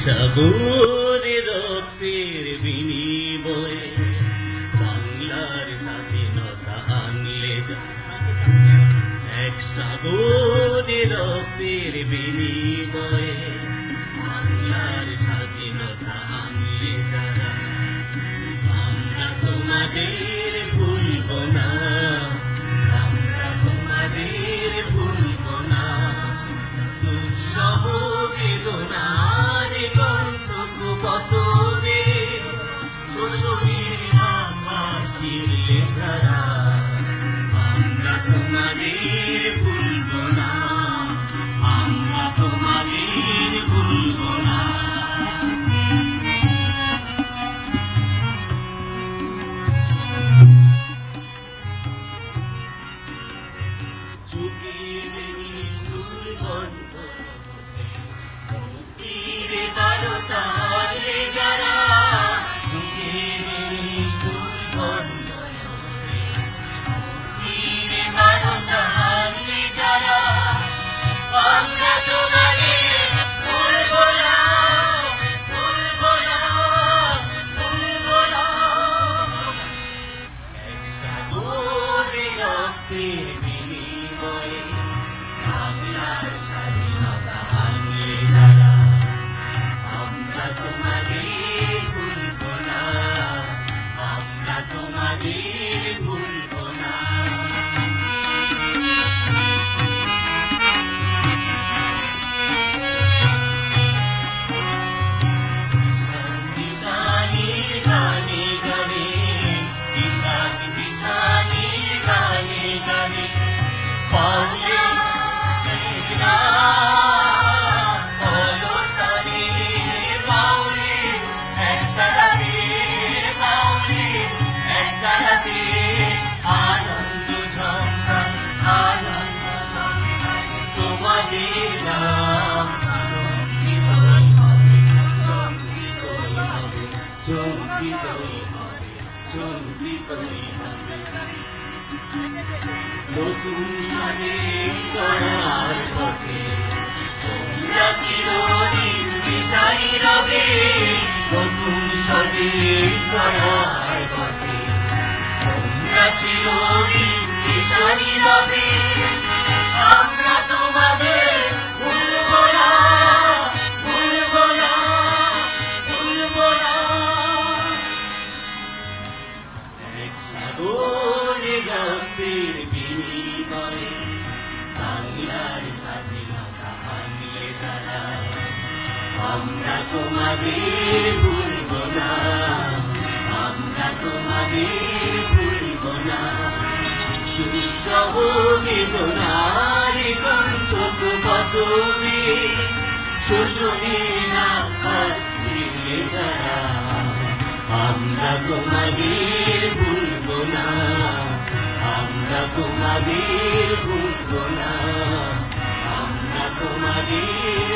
সাগরে রক্তের বিনিময়ে বাংলার স্বাধীনতা আনলে এক সাগরে রক্তের বিনিময়ে বাংলার স্বাধীনতা আনলে যারা আমরা তোমাদের ভুলব না, আমরা তোমাদের ভুলব না। দুঃসহ বেদনার গন্তব্য পথবে শোষণের আকাশের লেখারা আমরা তোমাদের ভুলব না, আমরা তোমাদের ভুলব না। চুপির নিষ্ঠুর বন্ধ তীরে বারতার যারা চুপির নিষ্ঠুর বন্ধ তীরে বারতার যারা আমরা তোমাদের ভুলব না, ভুলব না, ভুলব না। এক সাগরে রক্তের বিনিময়ে বাংলার স্বাধীনতা আনলে যারা আমরা তোমাদের ভুলব না, আমরা তোমাদের ভুলব না। কিষানির গানে গানে, কিষান কিষানির গানে গানে পাউলে মেঘনা পলতানে পাউলে একটা রাতে, পাউলে একটা রাতে আনন্দ ঝঙ্কার, আনন্দ ঝঙ্কার তোমাদের নাম আনন্দিতই হবে, চমকিতই হবে, চমকিতই হবে, চমকিতই হবে। নতুন স্বাধীন করার পথে তোমরা চিরদিন দিশারি রবে, নতুন স্বাধীন করার পথে তোমরা চিরদিন দিশারি রবে। আমরা তোমাদের ভুলব না, ভুলব না, ভুলব না। এক সাগরে রক্তের বিনিময়ে বাংলার স্বাধীনতা আনলে যারা আমরা তোমাদের ভুলব না, আমরা তোমাদের ভুলব না। দুঃসহ বেদনার গন্তব্য পথবে শোষণের নাকাশ ছিঁড়লে যারা আমরা তোমাদের ভুলব না, আমরা তোমাদের ভুলব না, আমরা তোমাদের